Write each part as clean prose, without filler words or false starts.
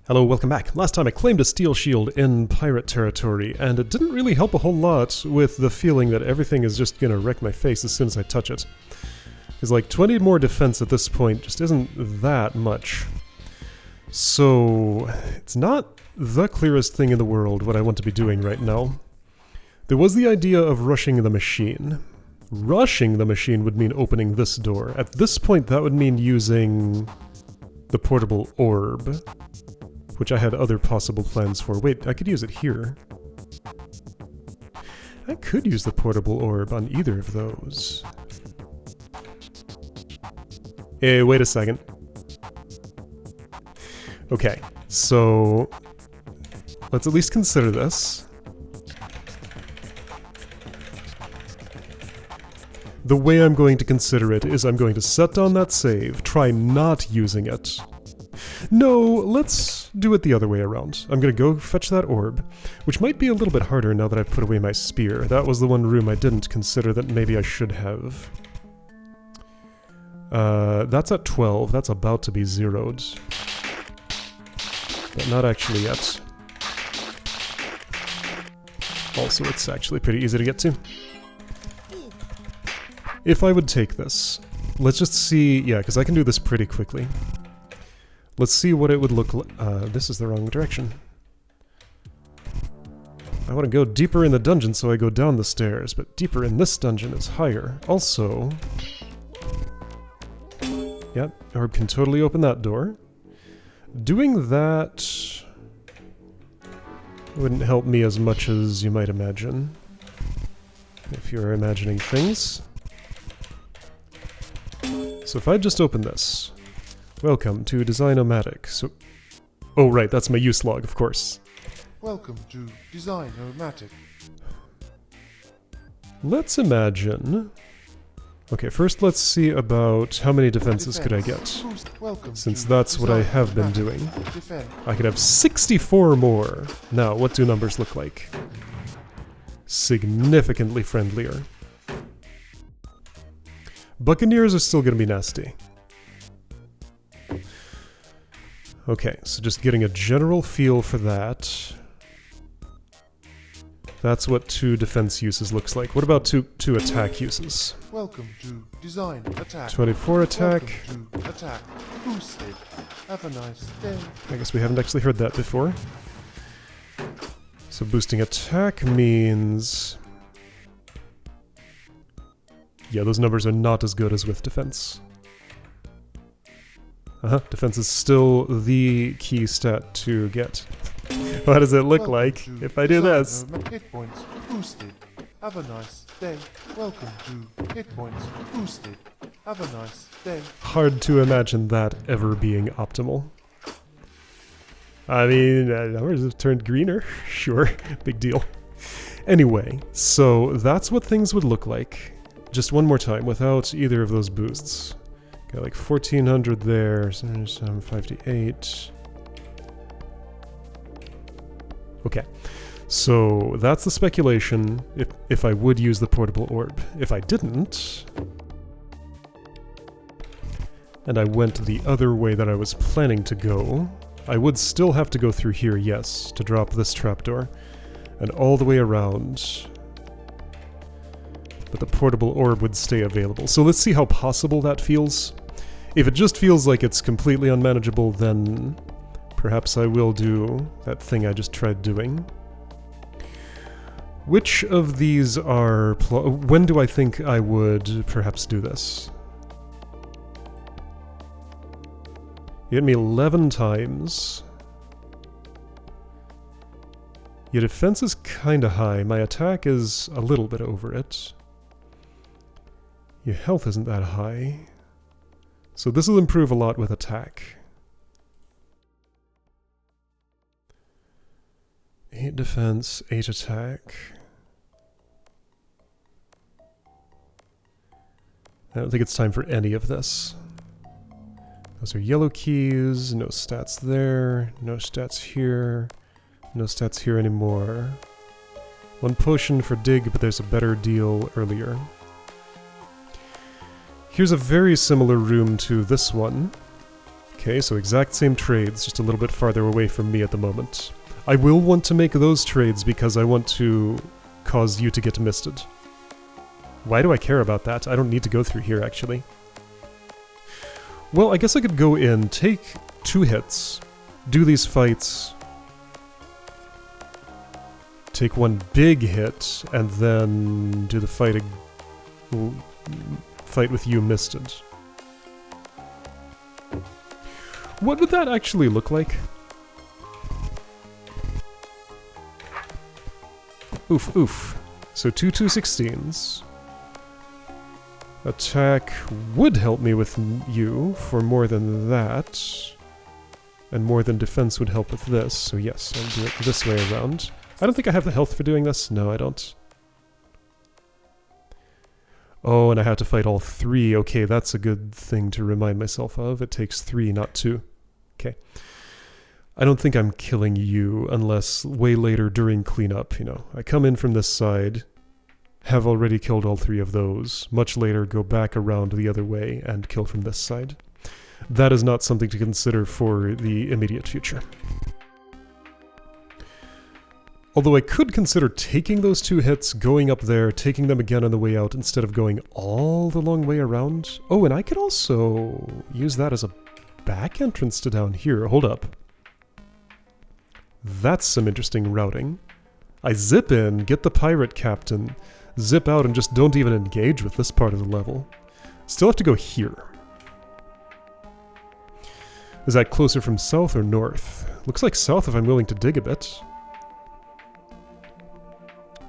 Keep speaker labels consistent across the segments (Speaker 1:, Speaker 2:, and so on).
Speaker 1: Hello, welcome back. Last time I claimed a steel shield in pirate territory, and it didn't really help a whole lot with the feeling that everything is just gonna wreck my face as soon as I touch it. Because like 20 more defense at this point just isn't that much. So it's not the clearest thing in the world what I want to be doing right now. There was the idea of rushing the machine. Rushing the machine would mean opening this door. At this point that would mean using the portable orb, which I had other possible plans for. Wait, I could use it here. I could use the portable orb on either of those. Hey, wait a second. Okay, so let's at least consider this. The way I'm going to consider it is I'm going to set down that save, try not using it. No, let's do it the other way around. I'm gonna go fetch that orb, which might be a little bit harder now that I've put away my spear. That was the one room I didn't consider that maybe I should have. That's at 12. That's about to be zeroed. But not actually yet. Also, it's actually pretty easy to get to. If I would take this, let's just see, yeah, because I can do this pretty quickly. Let's see what it would look like. This is the wrong direction. I want to go deeper in the dungeon, so I go down the stairs, but deeper in this dungeon is higher. Also, yeah, orb can totally open that door. Doing that wouldn't help me as much as you might imagine, if you're imagining things. So if I just open this, welcome to Design-O-Matic. So, oh right, that's my use log, of course.
Speaker 2: Welcome to Design-O-Matic.
Speaker 1: Let's imagine. Okay, first let's see about how many defenses could I get. Since that's what I have been doing. I could have 64 more. Now, what do numbers look like? Significantly friendlier. Buccaneers are still gonna be nasty. Okay, so just getting a general feel for that. That's what 2 defense uses looks like. What about two attack uses?
Speaker 2: Welcome to Design Attack.
Speaker 1: 24 attack.
Speaker 2: Welcome to Attack. Boosted. Have a nice day.
Speaker 1: I guess we haven't actually heard that before. So boosting attack means... yeah, those numbers are not as good as with defense. Defense is still the key stat to get. What does it look like if I do this?
Speaker 2: Hit points boosted. Have a nice day. Welcome to Hit points boosted. Have a nice day.
Speaker 1: Hard to imagine that ever being optimal. I mean, numbers have turned greener. Sure, big deal. Anyway, so that's what things would look like. Just one more time, without either of those boosts. Got like 1400 there, 558. Okay, so that's the speculation if I would use the portable orb. If I didn't, and I went the other way that I was planning to go, I would still have to go through here, yes, to drop this trapdoor, and all the way around. But the portable orb would stay available. So let's see how possible that feels. If it just feels like it's completely unmanageable, then perhaps I will do that thing I just tried doing. Which of these are... when do I think I would perhaps do this? You hit me 11 times. Your defense is kinda high. My attack is a little bit over it. Your health isn't that high. So this will improve a lot with attack. 8 defense, 8 attack. I don't think it's time for any of this. Those are yellow keys, no stats there, no stats here, no stats here anymore. 1 potion for dig, but there's a better deal earlier. Here's a very similar room to this one. Okay, so exact same trades, just a little bit farther away from me at the moment. I will want to make those trades because I want to cause you to get misted. Why do I care about that? I don't need to go through here, actually. Well, I guess I could go in, take 2 hits, do these fights, take 1 big hit, and then do the fight with you misted. What would that actually look like? Oof, oof. So 2 216s. Attack would help me with you for more than that. And more than defense would help with this, so yes, I'll do it this way around. I don't think I have the health for doing this. No, I don't. Oh, and I have to fight all 3. Okay, that's a good thing to remind myself of. It takes 3, not 2. Okay. I don't think I'm killing you unless way later during cleanup, you know. I come in from this side, have already killed all 3 of those. Much later, go back around the other way and kill from this side. That is not something to consider for the immediate future. Although I could consider taking those 2 hits, going up there, taking them again on the way out, instead of going all the long way around. Oh, and I could also use that as a back entrance to down here. Hold up. That's some interesting routing. I zip in, get the pirate captain, zip out, and just don't even engage with this part of the level. Still have to go here. Is that closer from south or north? Looks like south if I'm willing to dig a bit.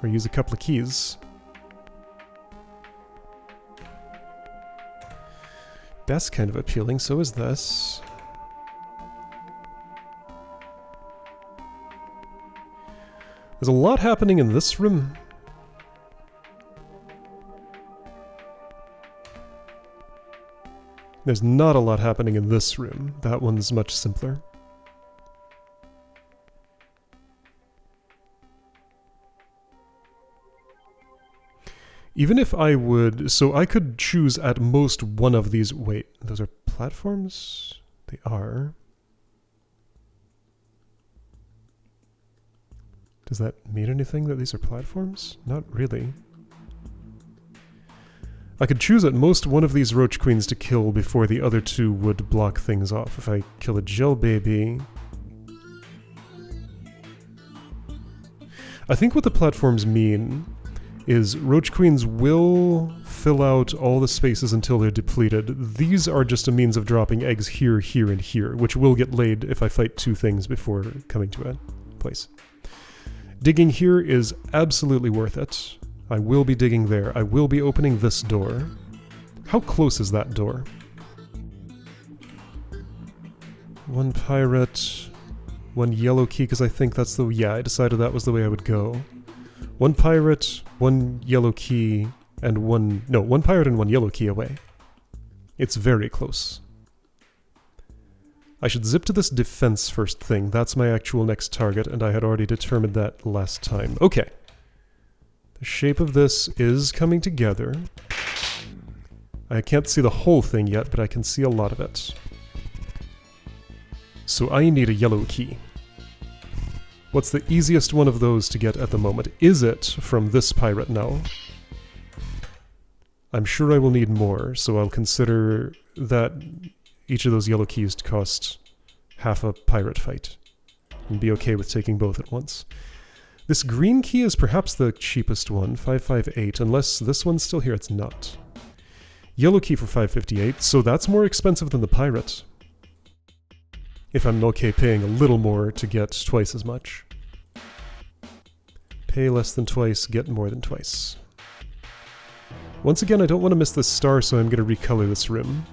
Speaker 1: Or use a couple of keys. That's kind of appealing, so is this. There's a lot happening in this room. There's not a lot happening in this room. That one's much simpler. Even if I would... So I could choose at most one of these... Wait, those are platforms? They are. Does that mean anything that these are platforms? Not really. I could choose at most one of these roach queens to kill before the other 2 would block things off. If I kill a gel baby... I think what the platforms mean is roach queens will fill out all the spaces until they're depleted. These are just a means of dropping eggs here, here, and here, which will get laid if I fight 2 things before coming to a place. Digging here is absolutely worth it. I will be digging there. I will be opening this door. How close is that door? 1 pirate, 1 yellow key, because I think that's the... Yeah, I decided that was the way I would go. 1 pirate, 1 yellow key, and 1... No, 1 pirate and 1 yellow key away. It's very close. I should zip to this defense first thing. That's my actual next target, and I had already determined that last time. Okay. The shape of this is coming together. I can't see the whole thing yet, but I can see a lot of it. So I need a yellow key. What's the easiest one of those to get at the moment? Is it from this pirate now? I'm sure I will need more, so I'll consider that each of those yellow keys to cost half a pirate fight. And be okay with taking both at once. This green key is perhaps the cheapest one, 558, unless this one's still here, it's not. Yellow key for 558, so that's more expensive than the pirate. If I'm okay paying a little more to get twice as much. Pay less than twice, get more than twice. Once again, I don't want to miss this star, so I'm going to recolor this rim.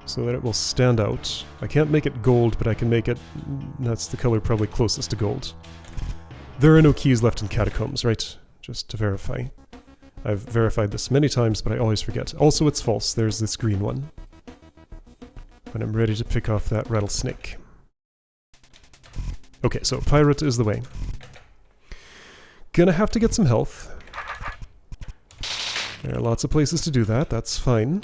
Speaker 1: So that it will stand out. I can't make it gold, but I can make it... That's the color probably closest to gold. There are no keys left in catacombs, right? Just to verify. I've verified this many times, but I always forget. Also, it's false. There's this green one. When I'm ready to pick off that rattlesnake. Okay, so pirate is the way. Gonna have to get some health. There are lots of places to do that, that's fine.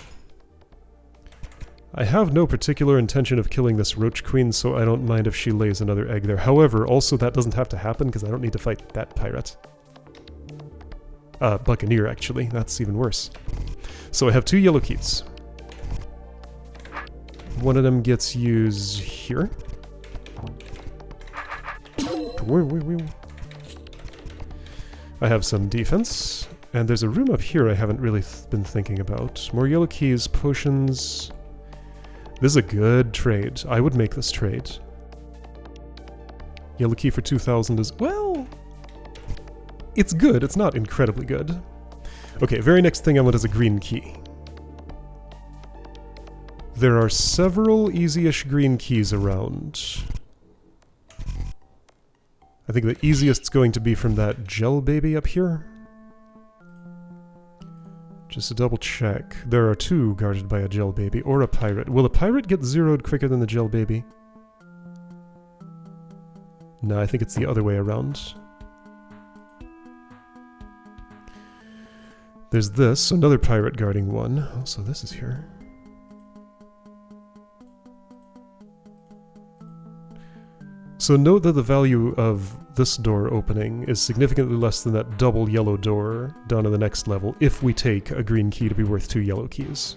Speaker 1: I have no particular intention of killing this roach queen, so I don't mind if she lays another egg there. However, also that doesn't have to happen because I don't need to fight that pirate. Buccaneer, actually. That's even worse. So I have 2 yellow keys. One of them gets used here. I have some defense. And there's a room up here I haven't really been thinking about. More yellow keys, potions. This is a good trade. I would make this trade. Yellow key for 2,000 is... well... it's good. It's not incredibly good. Okay, very next thing I want is a green key. There are several easy-ish green keys around. I think the easiest's going to be from that gel baby up here. Just to double check, there are 2 guarded by a gel baby, or a pirate. Will a pirate get zeroed quicker than the gel baby? No, I think it's the other way around. There's this, another pirate guarding one. Oh, so this is here. So note that the value of this door opening is significantly less than that double yellow door down in the next level if we take a green key to be worth 2 yellow keys.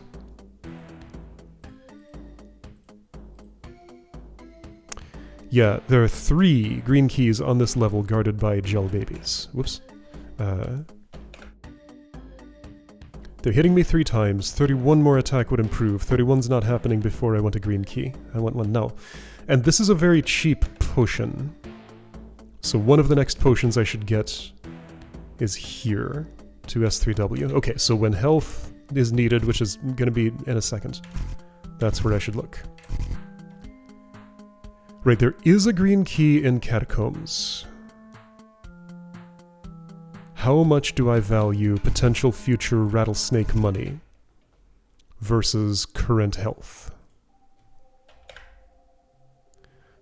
Speaker 1: Yeah, there are 3 green keys on this level guarded by gel babies. Whoops. They're hitting me 3 times. 31 more attack would improve. 31's not happening before I want a green key. I want one now. And this is a very cheap potion. So one of the next potions I should get is here. 2S3W. Okay, so when health is needed, which is going to be in a second, that's where I should look. Right, there is a green key in Catacombs. How much do I value potential future rattlesnake money versus current health?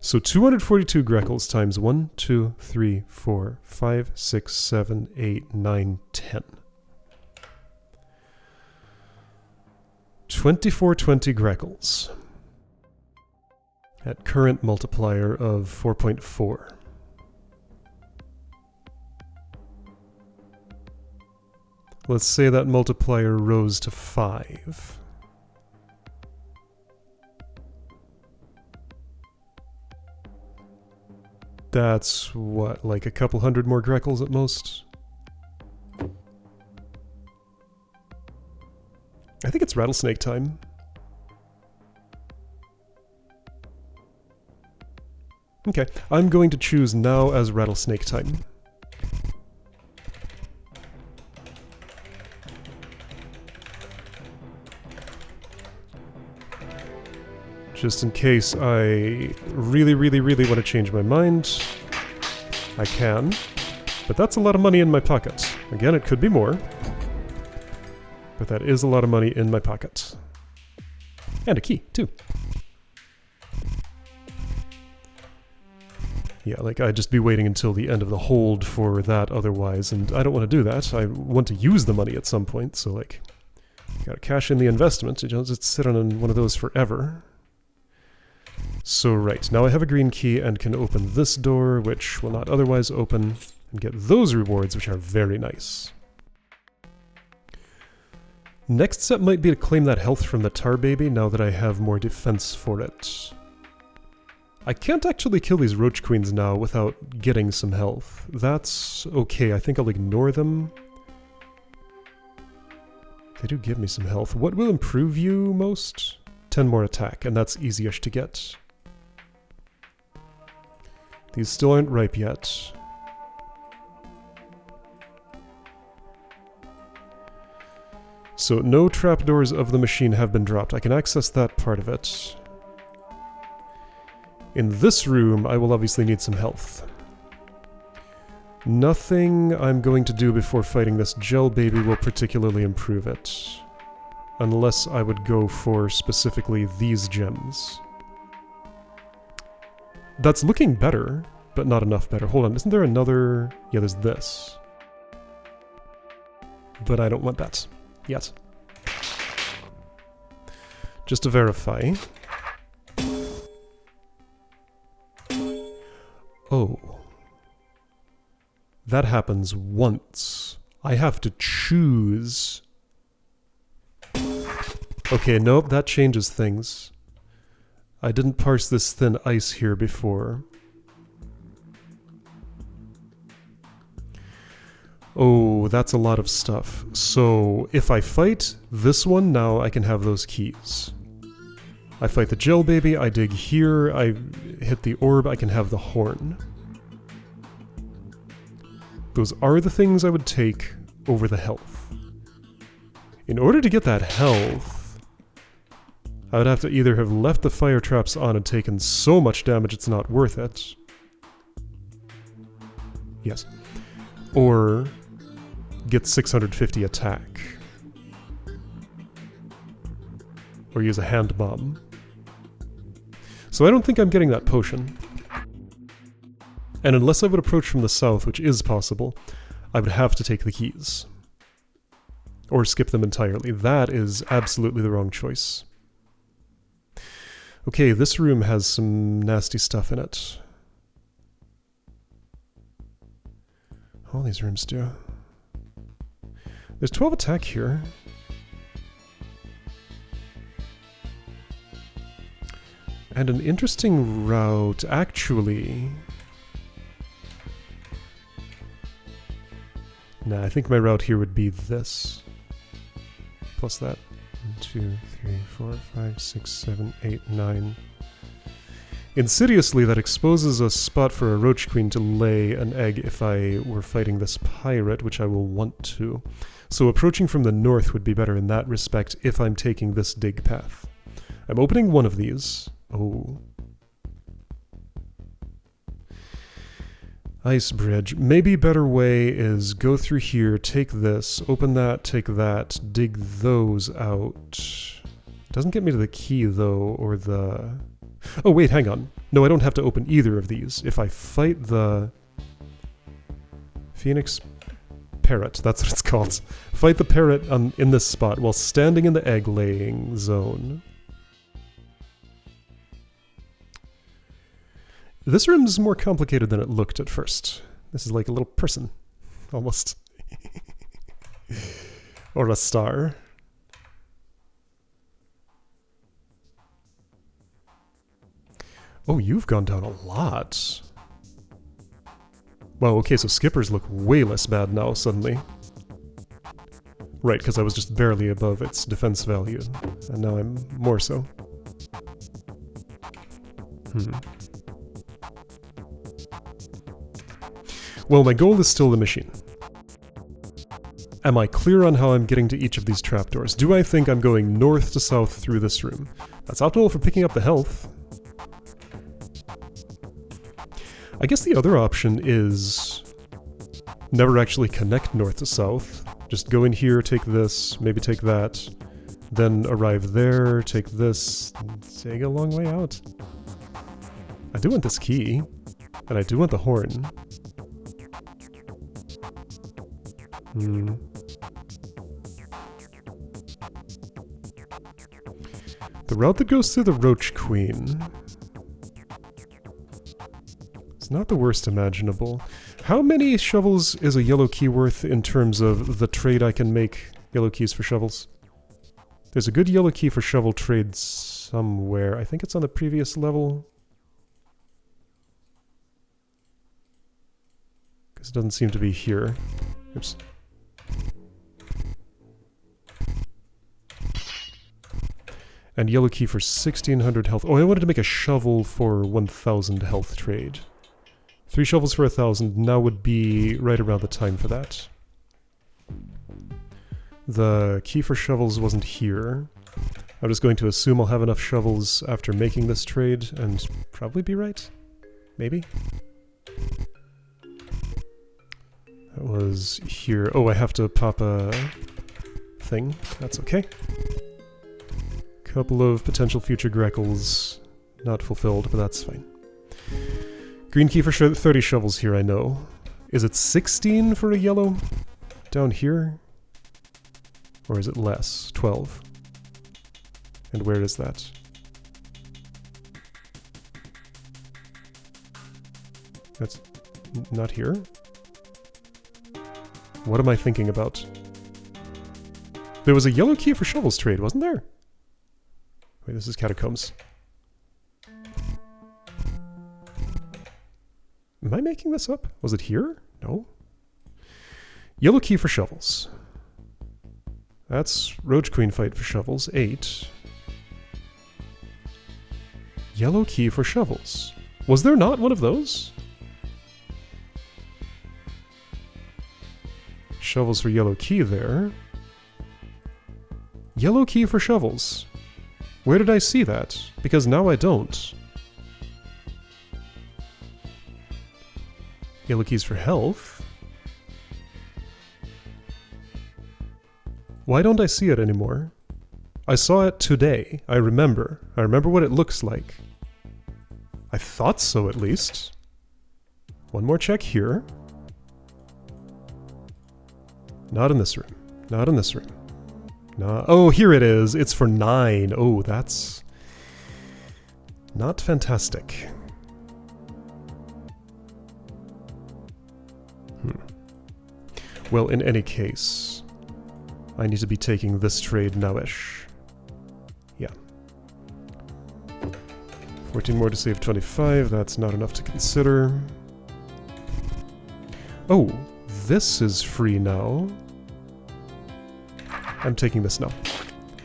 Speaker 1: So 242 Greckles times 1, 2, 3, 4, 5, 6, 7, 8, 9, 10. 2420 Greckles. At current multiplier of 4.4. Let's say that multiplier rose to 5. That's, what, like a couple hundred more Greckles at most? I think it's rattlesnake time. Okay, I'm going to choose now as rattlesnake time. Just in case I really want to change my mind, I can. But that's a lot of money in my pocket. Again, it could be more. But that is a lot of money in my pocket. And a key, too. Yeah, like, I'd just be waiting until the end of the hold for that otherwise, and I don't want to do that. I want to use the money at some point, so, like, gotta cash in the investment. You don't just sit on one of those forever. So, right, now I have a green key and can open this door, which will not otherwise open, and get those rewards, which are very nice. Next step might be to claim that health from the tar baby now that I have more defense for it. I can't actually kill these roach queens now without getting some health. That's okay, I think I'll ignore them. They do give me some health. What will improve you most? 10 more attack, and that's easy-ish to get. These still aren't ripe yet. So no trapdoors of the machine have been dropped. I can access that part of it. In this room, I will obviously need some health. Nothing I'm going to do before fighting this gel baby will particularly improve it. Unless I would go for specifically these gems. That's looking better, but not enough better. Hold on, isn't there another... Yeah, there's this. But I don't want that. Yet. just to verify. Oh. That happens once. I have to choose. Okay, nope, that changes things. I didn't parse this thin ice here before. Oh, that's a lot of stuff. So, if I fight this one, now I can have those keys. I fight the gel baby, I dig here, I hit the orb, I can have the horn. Those are the things I would take over the health. In order to get that health, I would have to either have left the fire traps on and taken so much damage it's not worth it. Yes. Or get 650 attack. Or use a hand bomb. So I don't think I'm getting that potion. And unless I would approach from the south, which is possible, I would have to take the keys. Or skip them entirely. That is absolutely the wrong choice. Okay, this room has some nasty stuff in it. All these rooms do. There's 12 attack here. And an interesting route, actually. Nah, I think my route here would be this. Plus that. 1, 2, 3, 4, 5, 6, 7, 8, 9. Insidiously, that exposes a spot for a roach queen to lay an egg if I were fighting this pirate, which I will want to. So approaching from the north would be better in that respect if I'm taking this dig path. I'm opening one of these. Oh. Ice bridge. Maybe better way is go through here, take this, open that, take that, dig those out. Doesn't get me to the key though, or the... Oh wait, hang on. No, I don't have to open either of these. If I fight the... Phoenix Parrot, that's what it's called. Fight the parrot in this spot while standing in the egg-laying zone. This room's more complicated than it looked at first. This is like a little person, almost. Or a star. Oh, you've gone down a lot. Wow, okay, so skippers look way less bad now, suddenly. Right, because I was just barely above its defense value, and now I'm more so. Well, my goal is still the machine. Am I clear on how I'm getting to each of these trapdoors? Do I think I'm going north to south through this room? That's optimal for picking up the health. I guess the other option is never actually connect north to south. Just go in here, take this, maybe take that, then arrive there, take this, take a long way out. I do want this key, and I do want the horn. The route that goes through the Roach Queen. It's not the worst imaginable. How many shovels is a yellow key worth in terms of the trade I can make yellow keys for shovels? There's a good yellow key for shovel trade somewhere. I think it's on the previous level. Because it doesn't seem to be here. Oops. And yellow key for 1600 health. Oh, I wanted to make a shovel for 1000 health trade. 3 shovels for 1000 now would be right around the time for that. The key for shovels wasn't here. I'm just going to assume I'll have enough shovels after making this trade and probably be right. Maybe? That was here. Oh, I have to pop a thing. That's okay. Couple of potential future Greckles not fulfilled, but that's fine. Green key for 30 shovels here, I know. Is it 16 for a yellow down here? Or is it less? 12. And where is that? That's not here? What am I thinking about? There was a yellow key for shovels trade, wasn't there? Wait, this is catacombs. Am I making this up? Was it here? No. Yellow key for shovels. That's Roach Queen fight for shovels. 8. Yellow key for shovels. Was there not one of those? Shovels for yellow key there. Yellow key for shovels. Where did I see that? Because now I don't. Yellow keys for health. Why don't I see it anymore? I saw it today. I remember. I remember what it looks like. I thought so, at least. One more check here. Not in this room. Not in this room. No. Oh, here it is. It's for 9. Oh, that's not fantastic. Well, in any case, I need to be taking this trade nowish. Yeah. 14 more to save 25. That's not enough to consider. Oh, this is free now. I'm taking this now.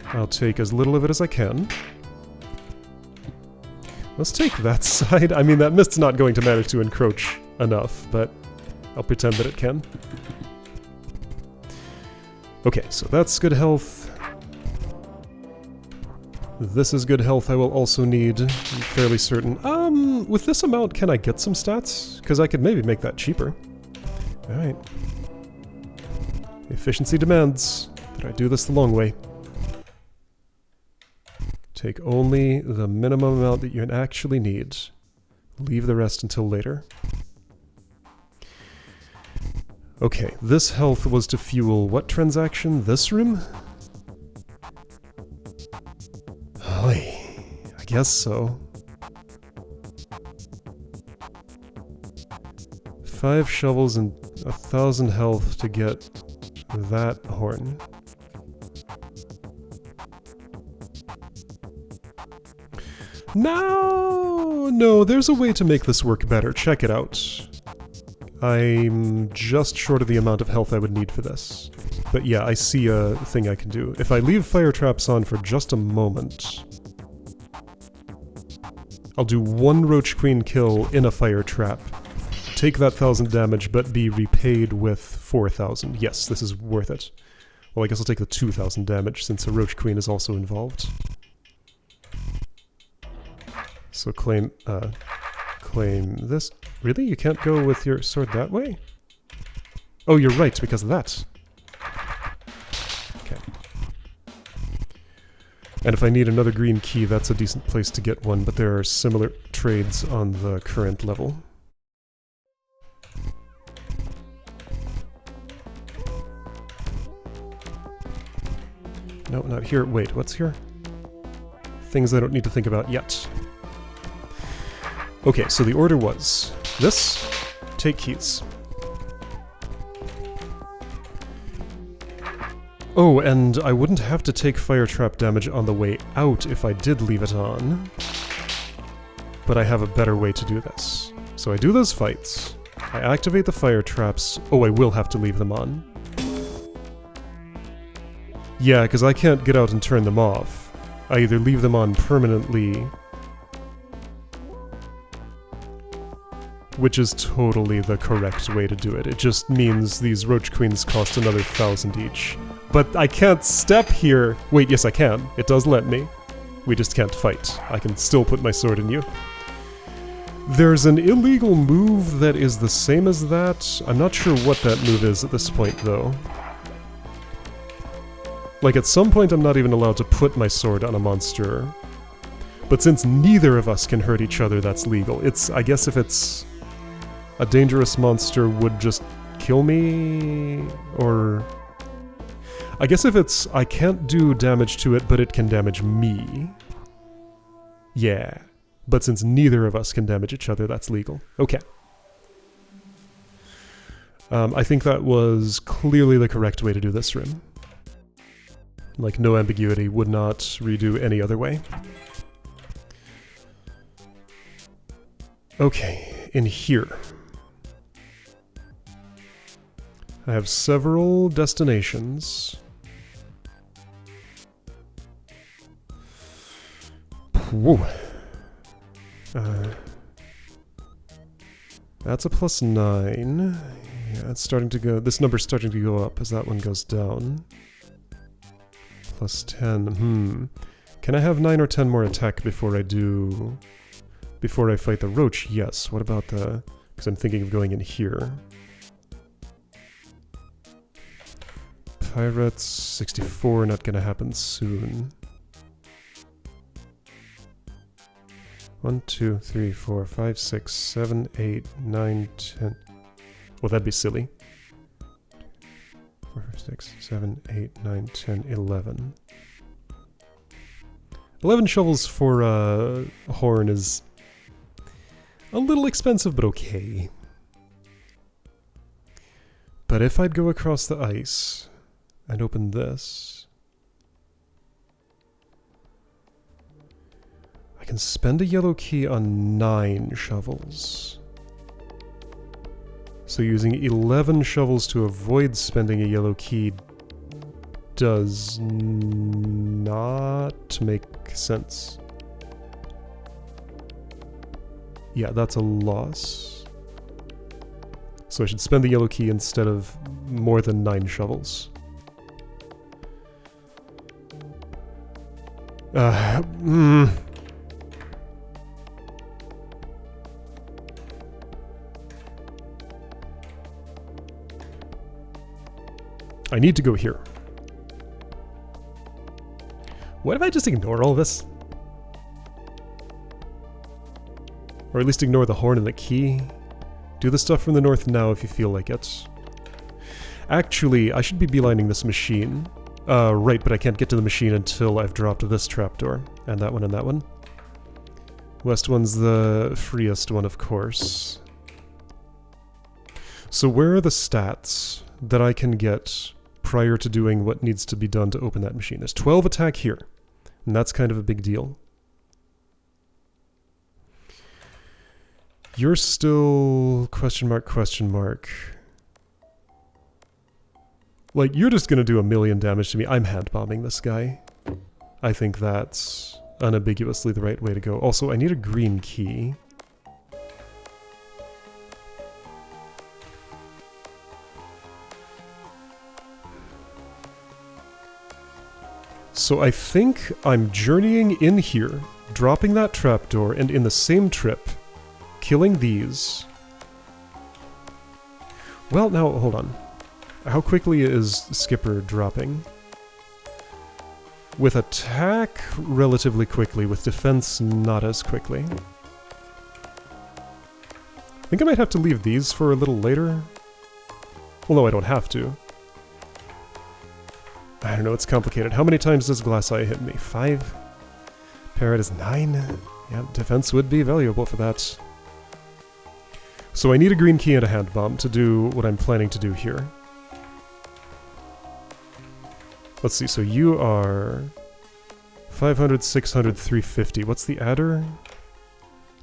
Speaker 1: I'll take as little of it as I can. Let's take that side. I mean, that mist's not going to manage to encroach enough, but I'll pretend that it can. Okay, so that's good health. This is good health I will also need, I'm fairly certain. With this amount, can I get some stats? Because I could maybe make that cheaper. Alright. Efficiency demands that I do this the long way. Take only the minimum amount that you actually need. Leave the rest until later. Okay, this health was to fuel what transaction? This room? Oy, I guess so. 5 shovels and 1,000 health to get that horn. No, there's a way to make this work better. Check it out. I'm just short of the amount of health I would need for this. But yeah, I see a thing I can do. If I leave fire traps on for just a moment, I'll do 1 Roach Queen kill in a fire trap. Take that 1,000 damage, but be repaid with 4,000. Yes, this is worth it. Well, I guess I'll take the 2,000 damage, since a Roach Queen is also involved. So claim this. Really? You can't go with your sword that way? Oh, you're right, because of that. Okay. And if I need another green key, that's a decent place to get one, but there are similar trades on the current level. No, not here. Wait, what's here? Things I don't need to think about yet. Okay, so the order was this, take keys. Oh, and I wouldn't have to take fire trap damage on the way out if I did leave it on. But I have a better way to do this. So I do those fights, I activate the fire traps. Oh, I will have to leave them on. Yeah, because I can't get out and turn them off. I either leave them on permanently, which is totally the correct way to do it. It just means these Roach Queens cost another 1,000 each. But I can't step here! Wait, yes I can. It does let me. We just can't fight. I can still put my sword in you. There's an illegal move that is the same as that. I'm not sure what that move is at this point, though. Like, at some point I'm not even allowed to put my sword on a monster. But since neither of us can hurt each other, that's legal. I guess if it's a dangerous monster would just kill me, or... I guess if it's I can't do damage to it, but it can damage me. Yeah. But since neither of us can damage each other, that's legal. Okay. I think that was clearly the correct way to do this room. Like, no ambiguity, would not redo any other way. Okay, in here. I have several destinations. Whoa. That's a +9. Yeah, it's starting to go... This number's starting to go up as that one goes down. +10. Can I have 9 or 10 more attack before I do... Before I fight the roach? Yes. What about the... Because I'm thinking of going in here. Pirates, 64, not gonna happen soon. 1, 2, 3, 4, 5, 6, 7, 8, 9, 10... Well, that'd be silly. 4, 5, 6, 7, 8, 9, 10, 11. 11 shovels for a horn is a little expensive, but okay. But if I'd go across the ice and open this, I can spend a yellow key on 9 shovels. So using 11 shovels to avoid spending a yellow key does not make sense. Yeah, that's a loss. So I should spend the yellow key instead of more than 9 shovels. I need to go here. What if I just ignore all this? Or at least ignore the horn and the key? Do the stuff from the north now if you feel like it. Actually, I should be beelining this machine. Right, but I can't get to the machine until I've dropped this trapdoor. And that one and that one. West one's the freest one, of course. So where are the stats that I can get prior to doing what needs to be done to open that machine? There's 12 attack here, and that's kind of a big deal. You're still... question mark, question mark. Like, you're just gonna do a million damage to me. I'm hand-bombing this guy. I think that's unambiguously the right way to go. Also, I need a green key. So I think I'm journeying in here, dropping that trapdoor, and in the same trip, killing these. Well, now, hold on. How quickly is Skipper dropping? With attack, relatively quickly. With defense, not as quickly. I think I might have to leave these for a little later. Well, no, I don't have to. I don't know, it's complicated. How many times does Glass Eye hit me? 5? Parrot is 9? Yeah, defense would be valuable for that. So I need a green key and a hand bomb to do what I'm planning to do here. Let's see, so you are 500, 600, 350. What's the adder?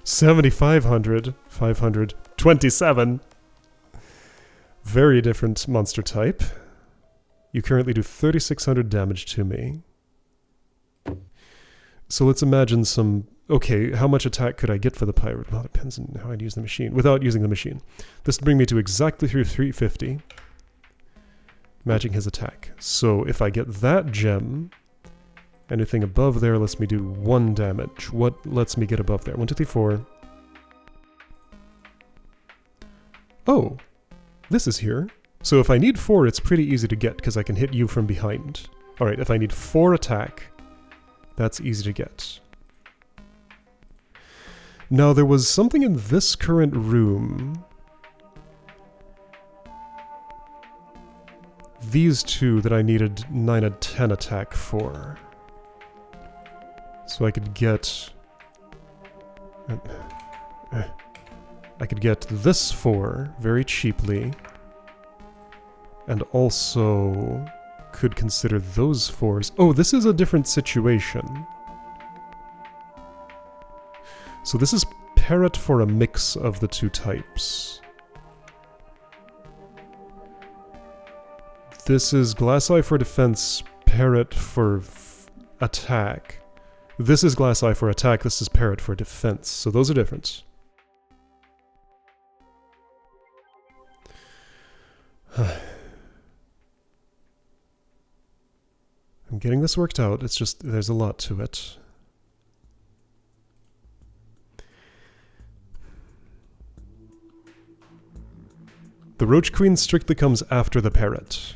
Speaker 1: 7,500, 500, 27. Very different monster type. You currently do 3,600 damage to me. So let's imagine some... Okay, how much attack could I get for the pirate? Well, it depends on how I'd use the machine. Without using the machine. This would bring me to exactly through 350. Matching his attack. So if I get that gem, anything above there lets me do 1 damage. What lets me get above there? 1, 2, 3, 4. Oh, this is here. So if I need 4, it's pretty easy to get, because I can hit you from behind. Alright, if I need 4 attack, that's easy to get. Now, there was something in this current room these two that I needed 9 and 10 attack for. So I could get... I could get this 4 very cheaply. And also could consider those 4s. Oh, this is a different situation. So this is parrot for a mix of the two types. This is glass eye for defense, parrot for attack. This is glass eye for attack, this is parrot for defense. So those are different. I'm getting this worked out, it's just, there's a lot to it. The Roach Queen strictly comes after the parrot.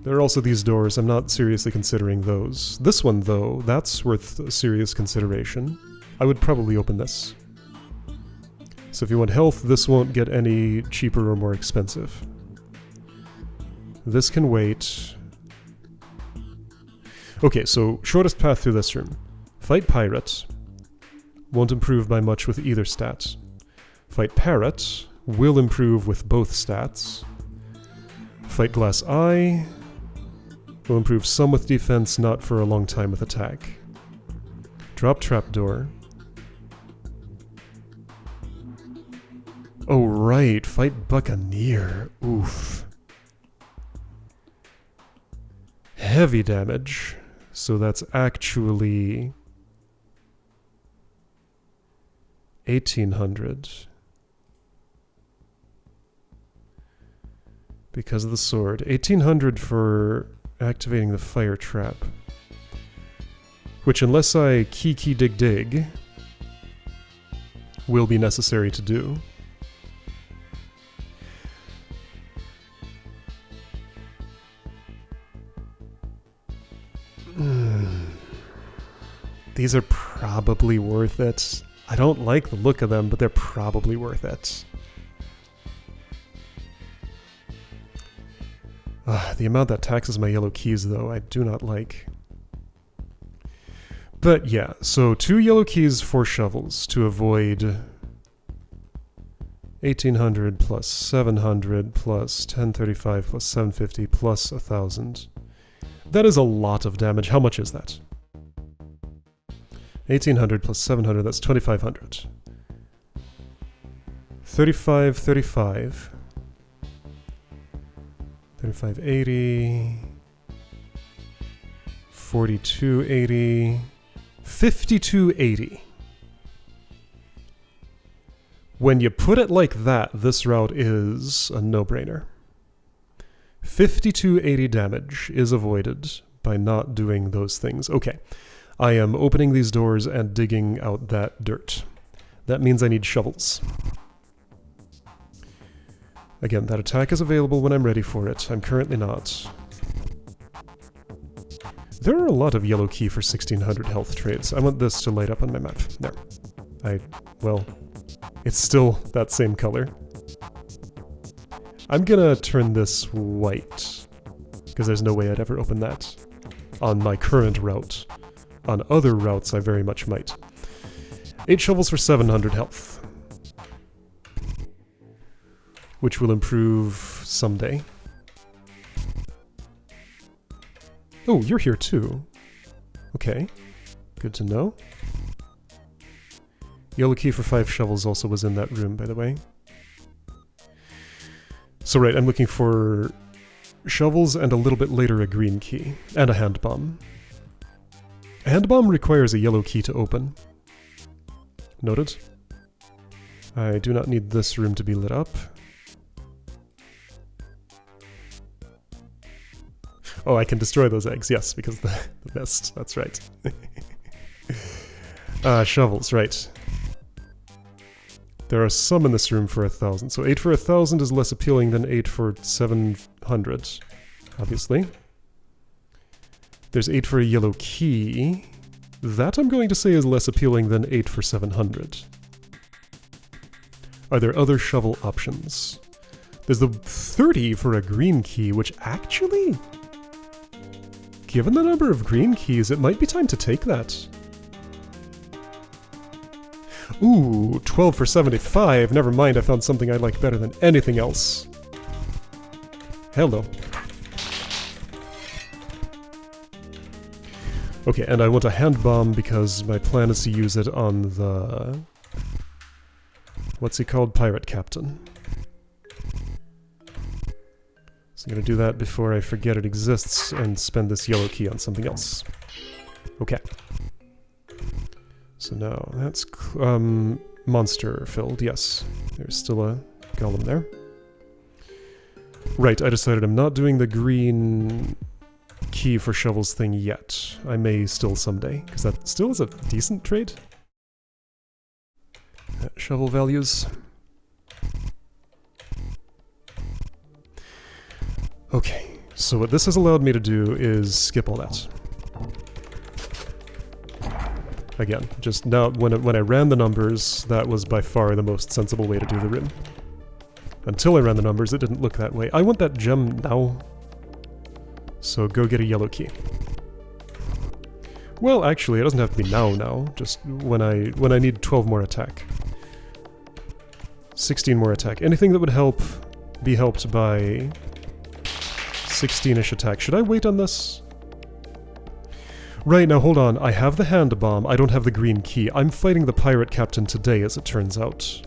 Speaker 1: There are also these doors, I'm not seriously considering those. This one, though, that's worth serious consideration. I would probably open this. So if you want health, this won't get any cheaper or more expensive. This can wait. Okay, so shortest path through this room. Fight Pirate. Won't improve by much with either stat. Fight Parrot. Will improve with both stats. Fight Glass Eye. Will improve some with defense, not for a long time with attack. Drop Trapdoor. Oh right, fight Buccaneer. Oof. Heavy damage. So that's actually 1800. Because of the sword. 1800 for activating the fire trap. Which, unless I key dig dig, will be necessary to do. These are probably worth it. I don't like the look of them, but they're probably worth it. The amount that taxes my yellow keys, though, I do not like. But yeah, so 2 yellow keys, 4 shovels to avoid 1800 plus 700 plus 1035 plus 750 plus 1000. That is a lot of damage. How much is that? 1800 plus 700, that's 2500. 35, 3580, 4280, 5280. When you put it like that, this route is a no-brainer. 5280 damage is avoided by not doing those things. Okay, I am opening these doors and digging out that dirt. That means I need shovels. Again, that attack is available when I'm ready for it. I'm currently not. There are a lot of yellow key for 1600 health trades. I want this to light up on my map. There. Well, it's still that same color. I'm gonna turn this white, because there's no way I'd ever open that on my current route. On other routes, I very much might. 8 shovels for 700 health. Which will improve someday. Oh, you're here too. Okay, good to know. Yellow key for 5 shovels also was in that room, by the way. So right, I'm looking for shovels and a little bit later a green key. And a hand bomb. A hand bomb requires a yellow key to open. Noted. I do not need this room to be lit up. Oh, I can destroy those eggs, yes, because the mist, that's right. Shovels, right. There are some in this room for 1000, so 8 for 1000 is less appealing than 8 for 700, obviously. There's 8 for a yellow key. That I'm going to say is less appealing than 8 for 700. Are there other shovel options? is the 30 for a green key, which actually, given the number of green keys, it might be time to take that. Ooh, 12 for 75. Never mind, I found something I like better than anything else. Hello. Okay, and I want a hand bomb because my plan is to use it on the... what's he called? Pirate Captain. So I'm gonna do that before I forget it exists and spend this yellow key on something else. Okay. So now that's monster filled, yes. There's still a golem there. Right, I decided I'm not doing the green key for shovels thing yet. I may still someday, because that still is a decent trade. Shovel values. Okay, so what this has allowed me to do is skip all that. Again, just now, when I ran the numbers, that was by far the most sensible way to do the rim. Until I ran the numbers, it didn't look that way. I want that gem now. So go get a yellow key. Well, actually, it doesn't have to be now, just when I need 12 more attack. 16 more attack. Anything that would be helped by 16-ish attack. Should I wait on this? Right, now hold on. I have the hand bomb. I don't have the green key. I'm fighting the pirate captain today, as it turns out.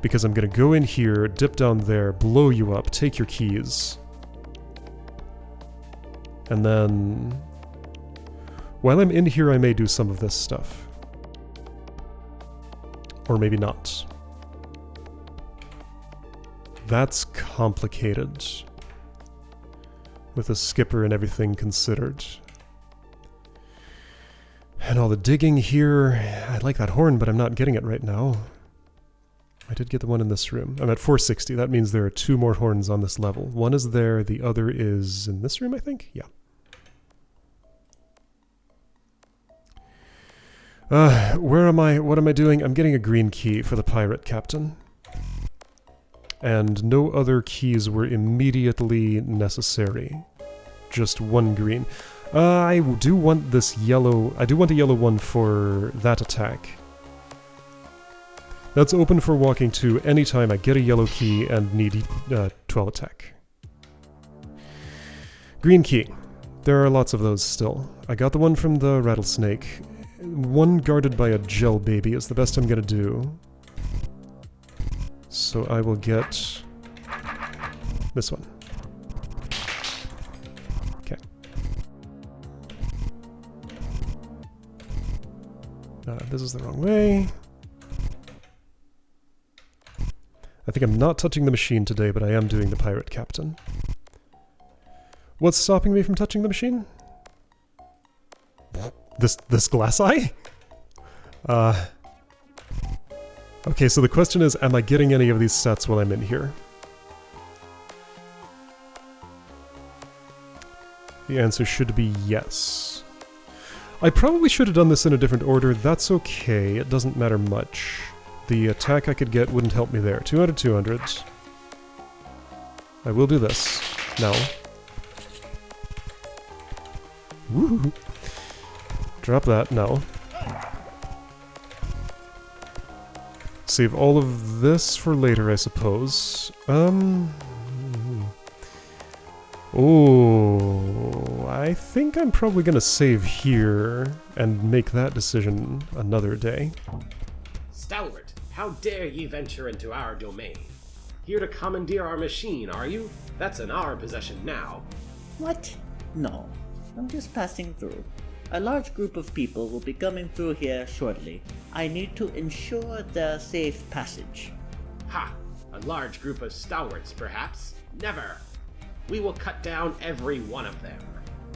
Speaker 1: Because I'm gonna go in here, dip down there, blow you up, take your keys. And then... while I'm in here, I may do some of this stuff. Or maybe not. That's complicated. With a skipper and everything considered. And all the digging here. I like that horn, but I'm not getting it right now. I did get the one in this room. I'm at 460. That means there are 2 more horns on this level. One is there, the other is in this room, I think? Yeah. Where am I? What am I doing? I'm getting a green key for the pirate captain. And no other keys were immediately necessary. Just 1 green. I do want this yellow... I do want a yellow one for that attack. That's open for walking to anytime I get a yellow key and need 12 attack. Green key. There are lots of those still. I got the one from the rattlesnake. One guarded by a gel baby is the best I'm gonna do. So I will get this one. Okay. This is the wrong way. I think I'm not touching the machine today, but I am doing the pirate captain. What's stopping me from touching the machine? This glass eye? Okay, so the question is, am I getting any of these sets while I'm in here? The answer should be yes. I probably should have done this in a different order. That's okay, it doesn't matter much. The attack I could get wouldn't help me there. 200, 200. I will do this. Now. Woo! Drop that, no. Save all of this for later, I suppose. Oh, I think I'm probably gonna save here and make that decision another day.
Speaker 3: Stalwart, how dare ye venture into our domain? Here to commandeer our machine, are you? That's in our possession now.
Speaker 4: What? No, I'm just passing through. A large group of people will be coming through here shortly. I need to ensure their safe passage.
Speaker 3: Ha! A large group of stalwarts, perhaps? Never! We will cut down every one of them.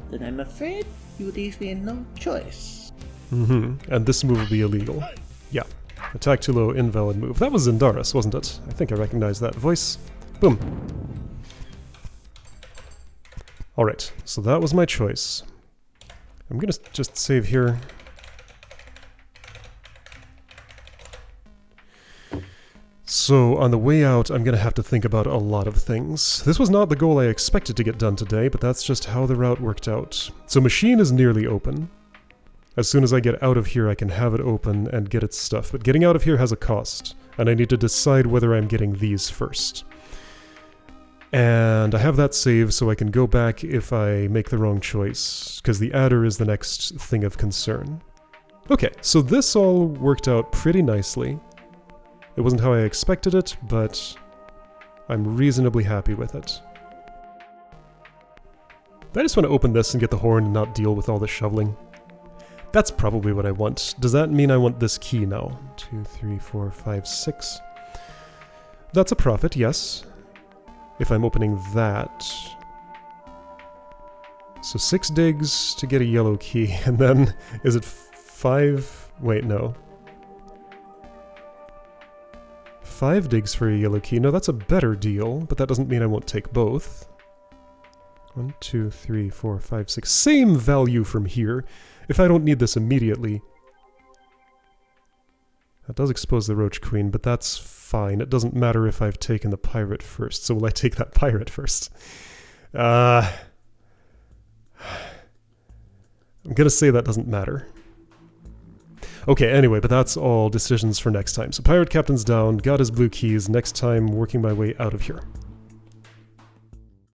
Speaker 4: Then I'm afraid you leave me no choice.
Speaker 1: And this move will be illegal. Yeah. Attack too low, invalid move. That was Zindaris, wasn't it? I think I recognize that voice. Boom. Alright, so that was my choice. I'm gonna just save here. So on the way out, I'm going to have to think about a lot of things. This was not the goal I expected to get done today, but that's just how the route worked out. So machine is nearly open. As soon as I get out of here, I can have it open and get its stuff. But getting out of here has a cost, and I need to decide whether I'm getting these first. And I have that saved so I can go back if I make the wrong choice, because the adder is the next thing of concern. Okay, so this all worked out pretty nicely. It wasn't how I expected it, but I'm reasonably happy with it. I just want to open this and get the horn and not deal with all the shoveling. That's probably what I want. Does that mean I want this key now? 2, 3, 4, 5, 6. That's a profit, yes. If I'm opening that. So 6 digs to get a yellow key, and then is it 5? Wait, no. 5 digs for a yellow key. No, that's a better deal, but that doesn't mean I won't take both. 1, 2, 3, 4, 5, 6. Same value from here. If I don't need this immediately. That does expose the Roach Queen, but that's fine. It doesn't matter if I've taken the pirate first. So will I take that pirate first? I'm gonna say that doesn't matter. Okay, anyway, but that's all decisions for next time. So pirate captain's down, got his blue keys. Next time, working my way out of here.